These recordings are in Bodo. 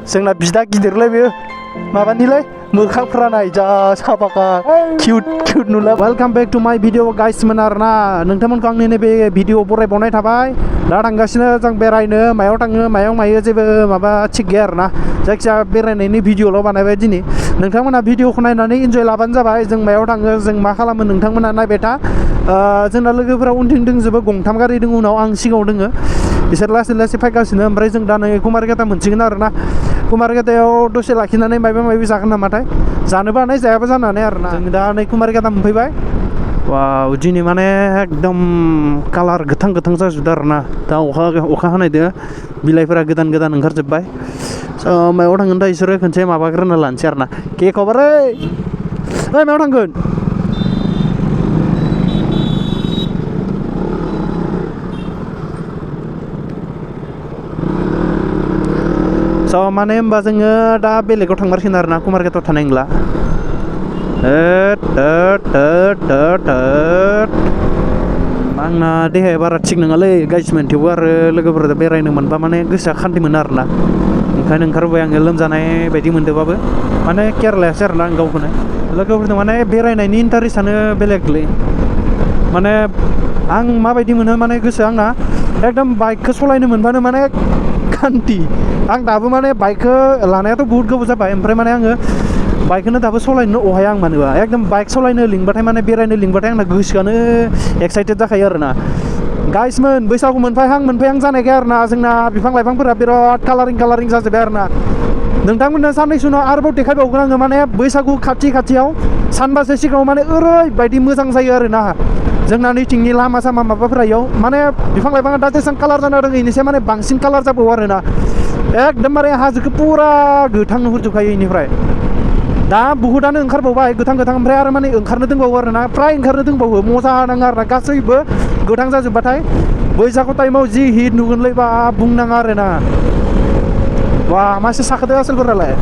जोंना बिदा गिदिरलै बेयो माबानिलै मोखांफ्रा नाय जा साफाखा किउट नुला वेलकाम बेक टू माय भिडिअ गाइसमोन आरोना नोंथांमोनखौ आंनि नैबे भिडिअ बरायबावनाय थाबाय दा थांगासिनो जों बेरायनो मायाव थाङो मायाव मायो जेबो माबा थिग गैया आरोना जायखिजाया बेरायनायनि भिडिअल' बानायबाय दिनै नोंथांमोना भिडिअखौ नायनानै इन्जय लाबानो जाबाय जों मायाव थाङो जों मा खालामो नोंथांमोना नायबाय था जोंना लोगोफोरा उनथिं दंजोबो गंथाम गारि दङ उनाव आं सिगाङाव दोङो बिसोर लासै लासै फैगासिनो ओमफ्राय जों दा नै कुमारघाटा मोनसिगोन आरोना कुमारघाटायाव दसे लाखिनानै माबा माबि जागोन नामाथाय जानोबो हानाय जायाबो जानो हानाय आरोना जों दा नै कुमारघाटा मोनफैबाय वाव दिनै माने एकदम कालार गोथां जाजोबदों आरोना दा अखा हानायदो बिलाइफोरा गोदान ओंखारजोब्बाय मायाव थांगोन दा इसोरो खनसे माबाग्रोना लानोसै आरोना के खबर ओइ मायाव थांगोन माने होमबा जोङो दा बेलेगाव थांमारसिगोन आरोना कुमारघाटायाव थानाय नंला आंना देहाया बारा थिग नङालै गाइसमोन थेवबो आरो लोगोफोरजों बेरायनो मोनबा माने गोसोआ खान्थि मोनो आरोना ओंखायनो ओंखारबाय आङो लोमजानाय बायदि मोनदोंबाबो माने केयार लायासै आरोना आं गावखौनो लोगोफोरजों माने बेरायनायनि इन्टारेस्टआनो बेलेगलै माने आं माबायदि मोनो माने गोसोआ आंना एकदम बाइकखौ सालायनो मोनबानो माने खान्थि आं दाबो माने बाइकखौ लानायाथ' बुहुत गोबाव जाबाय ओमफ्राय माने आङो बाइकखौनो दाबो सालायनो अहाया आं मानोबा एकदम बाइक सालायनो लिंबाथाय माने बेरायनो लिंबाथाय आंना गोसोआनो एक्साइटेड जाखायो आरोना गाइसमोन बैसागु मोनफायहां जानायखाय आरोना जोंना बिफां लाइफांफोरा बिराद कालारिं जाजोब्बाय आरोना नोंथांमोननो साननैसो उनाव आरोबाव देखायबावगोन आङो माने बैसागु खाथियाव सानबासो सिगाङाव माने ओरैबायदि मोजां जायो आरोना जोंना नैथिंनि लामा सामा माबाफोरा इयाव माने बिफां लाइफाङा दा जेसेबां कालार जानो रोङो इनिसाय माने बांसिन कालार जाबावो आरोना एकदमबारे हाजोखौ पुरा गोथां नुहुरजोबखायो इनिफ्राय दा बुहुदानो ओंखारबावबाय गोथां ओमफ्राय आरो माने ओंखारनो दंबावो आरोना फ्राय ओंखारनो दंबावो मजा नाङो आरोना गासैबो गोथां जाजोब्बाथाय बैसागु टाइमाव जि हिट नुगोनलै बा बुंनाङा आरोना वा मासे साखोदो आसोलफोरालाय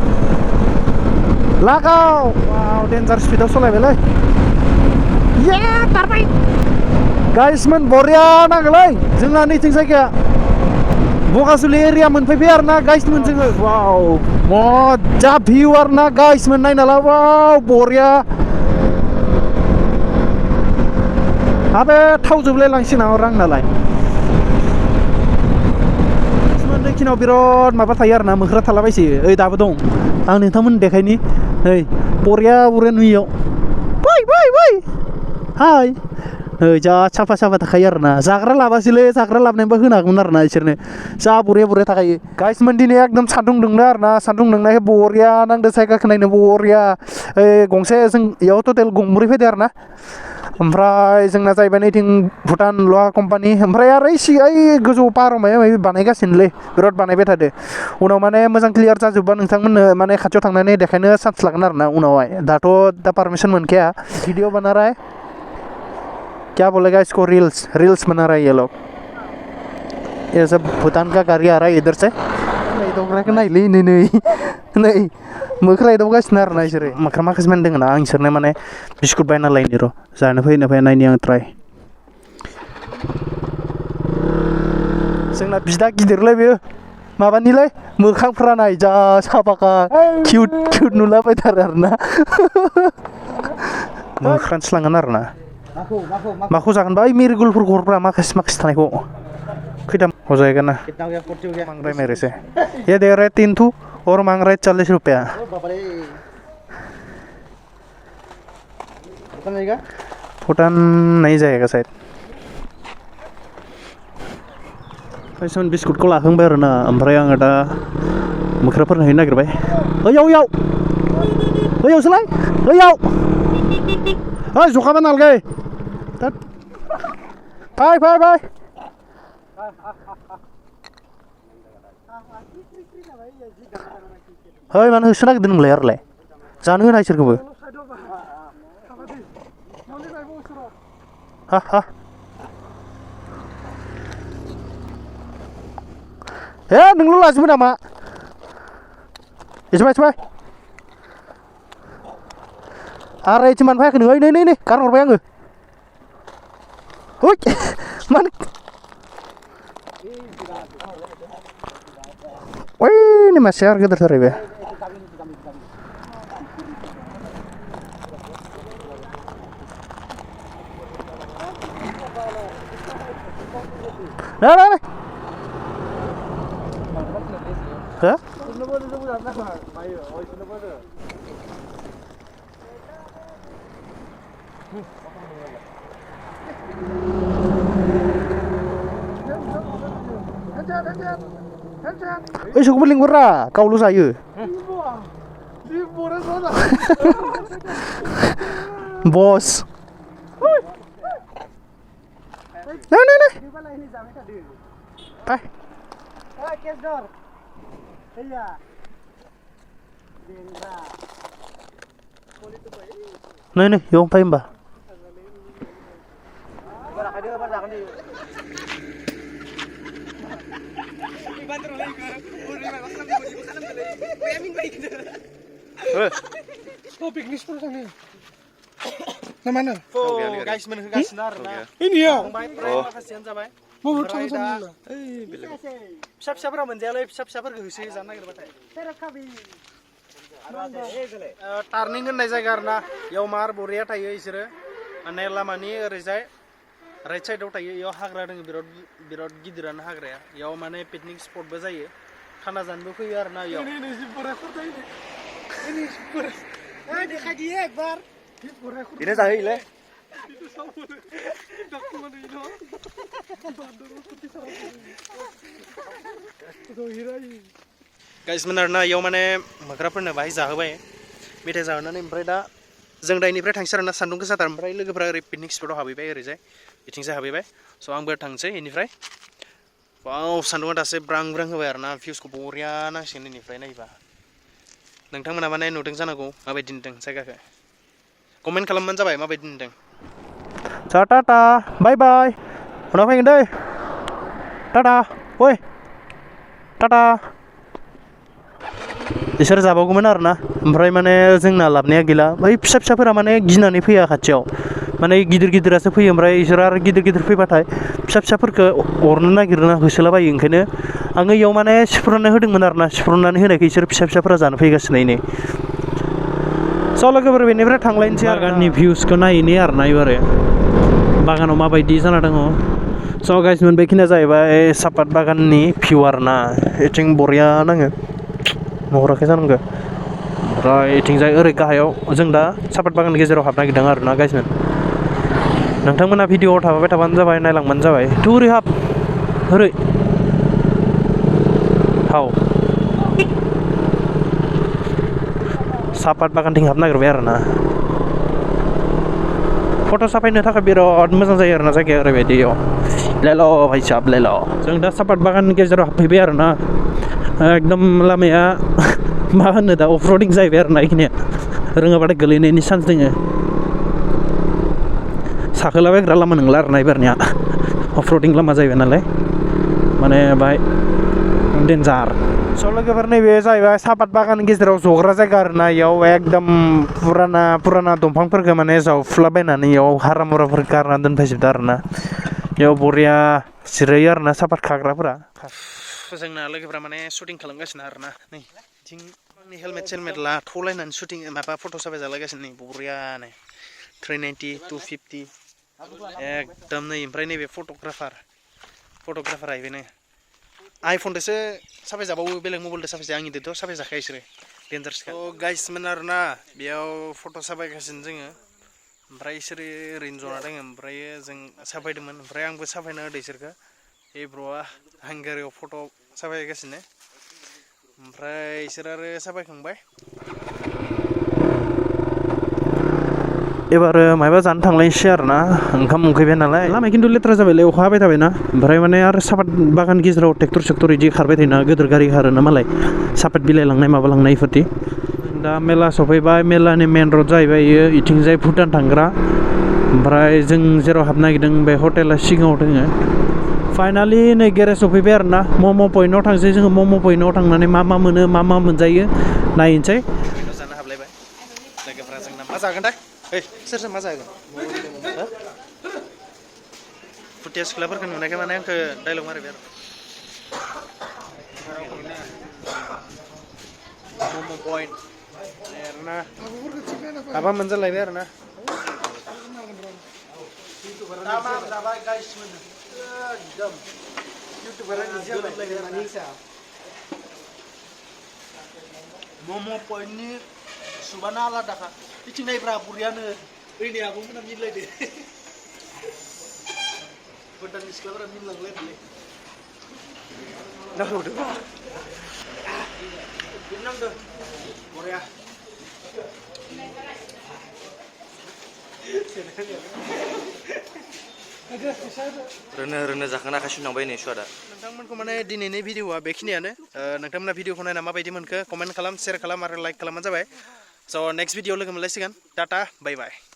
लागाव वाव डेन्जार स्पिडाव सलायबायलै तारबाय गाइसमोन बरिया नाङोलै जोंना नैथिं जायगाया बगाजुलि एरिया मोनफैबाय आरोना गाइसमोन जोङो वाव मजा भिउ आरोना गाइसमोन नायना ला वाव बरिया हाबे थाव जोबलाय लांसिन आं नालाय नैखिनाव बिराद माबा थायो आरोना मोख्रा थालाबायसोयो ओइ दाबो दं आं नोंथांमोन देखायनि नै बरिया नुयो बै हाय ओइ जा साफा थाखायो आरोना जाग्रा लाबासोलै जाग्रा लाबोनायबा होनो हागौमोन आरोना इसोरनो जा बरिया थाखायो गाइसमोन दिनै एकदम सान्दुं दुंदों आरोना सान्दुं दुंनायखाय बरिया नांदो जायगाखौ नायनो बरिया ओइ गंसे जों इयाव टटेल गंब्रै फैदो आरोना ओमफ्राय जोंना जाहैबाय नैथिं भुटान लहा कम्पानि ओमफ्राय आरो ओइ गोजौ पाहाराव माबा माबि बानायगासिनोलै बिराद बानायबाय थादो उनाव माने मोजां क्लियार जाजोबबा नोंथांमोननो माने खाथियाव थांनानै देखायनो चान्स लागोन आरोना उनावहाय दाथ' दा पारमिसन मोनखाया भिडिअ बना रहा है क्या बोलेगा इसको रील्स बना रहा है ये लोग ये सब भूटान का गाड़ी आ रहा है इधर से नायलै नै मोख्रा एदावगासिनो आरोना इसोरो मोख्रा माखासे माने दङ ना आं इसोरनो माने बिस्कुट बायना लायनो र' जानो फैनो नायनि आं ट्राय जोंना बिदा गिदिरलै बेयो माबानिलै मोखांफ्रा नाय जा साफाखा किउट नुलाबायथारो आरोना मोख्रानोसो लांगोन आरोना माखौ जागोनबा ओइ मेरिगलफोरखौ हरब्रा माखासे थानायखौ खैथा हो जाएगा ना मांग रहा है मेरे से ये दे रहे 3 थू और मांग रहा है 40 रुपया भूटान नहीं जाएगा शायद फैसन बिस्कुटखौ लाखांबाय आरोना ओमफ्राय आङो दा मोख्राफोरनो हैनो नागिरबाय ओइयावसोलाय ओइ जखाबा नालगै फाय ओइ मानो होसो नागिरदों नोंलाय आरोलाय जानो होना इसोरखौबो हा हे नोंल' लाजोबो नामा एसेबाय आरो एसे मानो फैयाखै नोङो नै गारहरबाय आङो मानो Wih, ini masih harga tertarik ya. Nah. Hah? Cukup beling pura, kau lu saya. Bos. Nah. Nih, yung paim ba? Piknik sepuluh sana. Mana? Oh, guys, menengahkan arna. Ini ya. Kasihan जाबाय. Mau bertemu sama. फिसा-फिसाफोरा मोनजायालै फिसा-फिसाफोरखौ होसो जानो नागिरबाथाय टार्निं होननाय जायगा आरोना इयाव मार बरिया थायो इसोरो माने लामानि ओरैजाय राइट साइडआव थायो इयाव हाग्रा दङ बिराद गिदिरानो हाग्राया इयाव माने पिकनिक स्पटबो जायो खाना जानोबो फैयो आरोना इयाव Ini sahih le. गाइस मोन आरोना इयाव माने मोख्राफोरनो बाहाय जाहोबाय मेथाइ जाहोनानै ओमफ्राय दा जों दाइनिफ्राय थांसै आरोना सान्दुं गोसाथार ओमफ्राय लोगोफ्रा ओरै पिकनिक स्पटआव हाबहैबाय ओरैजाय बिथिंजाय हाबहैबाय स' आंबो थांसै इनिफ्राय वाव सान्दुङा दासो ब्रां ब्रां होबाय आरोना भिउसखौ बरिया नांसिगोन इनिफ्राय नायबा नोंथांमोना माने नुदों जानांगौ माबायदि नुदों जायगाखौ कमेन्ट खालामबानो जाबाय माबायदि नुदों टाटा बाय बाय उनाव फैगोन दै टाटा ओइ टाटा इसोर जाबावगौमोन आरोना ओमफ्राय माने जोंना लाबनाया गैला बै फिसा-फिसाफोरा माने गिनानै फैया खाथियाव माने गिदिर-गिदिरासो फैयो ओमफ्राय इसोर आरो गिदिर-गिदिर फैबाथाय फिसा-फिसाफोरखौ अरनो नागिरना होसोलाबायो ओंखायनो आङो इयाव माने सिफ्रुनानै होदोंमोन आरोना सिफ्रुनानै होनायखौ इसोर फिसा-फिसाफोरा जानो फैगासिनो नै स' लोगोफोर बेनिफ्राय थांलायनोसै बागाननि भिउसखौ नायहैनि आरोना एबारो बागानाव माबायदि जाना दङ स' गाइसमोन बेखिनिया जाहैबाय सापात बागाननि भिउ आरोना एथिं बरिया नाङो नुहुराखै जानांगौ ओमफ्राय इथिंजाय ओरै गाहायाव जों दा सापात बागाननि गेजेराव हाबनो नागिरदों आरोना गाइसमोन नोंथांमोना भिडिअआव थाफाबाय थाबानो जाबाय नायलांबानो जाबाय थु ओरै हाब ओरै हाव सापात बागानथिं हाबनो नागिरबाय आरोना फट' साफायनो थाखाय बिराद मोजां जायो आरोना जायगाया ओरैबायदियाव लेल' भाइ साब लेल' जों दा सापात बागाननि गेजेराव हाबफैबाय आरोना एकदम लामाया मा होनो दा अफर'डिं जाहैबाय आरोना इखिनिया रोङाबाथाय गोलैनायनि चान्स दोङो साखोलाबायग्रा लामा नंला आरोना एबारनिया अफर'डिं लामा जाहैबाय नालाय माने बाहाय डेन्जार स' लोगोफोर नैबे जाहैबाय सापात बागाननि गेजेराव जग्रा जायगा आरोना इयाव एकदम पुराना दंफांफोरखौ माने जावफुलाबायनानै इयाव हारा मुराफोर गारना दोनफैजोबदों आरोना इयाव बरिया जिरायो आरोना सापात खाग्राफोरा जोंना लोगोफोरा माने शुटिं खालामगासिनो आरोना नै बिथिं आंनि हेलमेट सेलमेट लाथ'लायनानै शुटिं माबा फट' साफाय जालागासिनो नै बरियानो 390 250 एकदम नै ओमफ्राय नैबे फट'ग्राफारा बेनो आइफनदोसो साफाय जाबावो बेलेग मबाइलदो साफाय जाया आंनिदोथ' साफाय जाखाया इसोरो डेन्जारसखा गाइसमोन आरोना बेयाव फट' साफायगासिनो जोङो ओमफ्राय इसोरो ओरैनो जना दङ ओमफ्राय जों साफायदोंमोन ओमफ्राय आंबो साफायना होदो इसोरखौ ए ब्र'आ हांगारियाव फट' साफायगासिनो ओमफ्राय इसोर आरो साफायखांबाय एबार माबा जानो थांलायनोसै आरोना ओंखाम उखैबाय नालाय लामाया खिन्थु लेथ्रा जाबायलै अखा हाबाय थाबायना ओमफ्राय माने आरो सापात बागान गेजेराव ट्रेक्टर सेक्टर बिदि खारबाय थायोना गोदोर गारि खारोना मालाय सापात बिलाइ लांनाय माबा लांनाय इफोरदि दा मेला सफैबाय मेलानि मेन रड जाहैबाय इयो इथिंजाय भुटान थांग्रा ओमफ्राय जों जेराव हाबनो नागिरदों बे हटेला सिगाङाव दङ फाइनालि नै गेरेज सफैबाय आरोना मम' पइन्टआव थांसै जोङो मम' पइन्टआव थांनानै मा मा मोनो मा मा मोनजायो नायनोसै जानो हाबलायबाय लोगोफ्रा जोंना मा जागोन दा सोर मा जागोन फुटिया सिख्लाफोरखौ नुनायखाय माने आंखौ डाइलग मारिबाय आरो पॉइंट आरोना आगुफोरखौ थिग नायना फै माबा मोनजालायबाय आरोना दामा जाबाय गाइस मोनो एकदम इउटिउबारानो जालायलायबाय आरोना मम' पइन्टनि सुबाना आलादाखा बिथिं नायब्रा बुरियानो ओइनि आब'मोना मिलायदो गोदाननि सिख्लाफोरा मिलायलांलायदोलै नांगौदो नांदो बरिया रोनो जाखांना आखाइ सुनांबाय नै सुवादा नोंथांमोनखौ माने दिनैनि भिडिअआ बेखिनियानो नोंथांमोना भिडिअखौ नायना माबायदि मोनखो कमेन्ट खालाम शेयार खालाम आरो लाइक खालामबानो जाबाय स' नेक्स्ट भिडिअ लोगो मोनलायसिगोन टाटा बाय बाय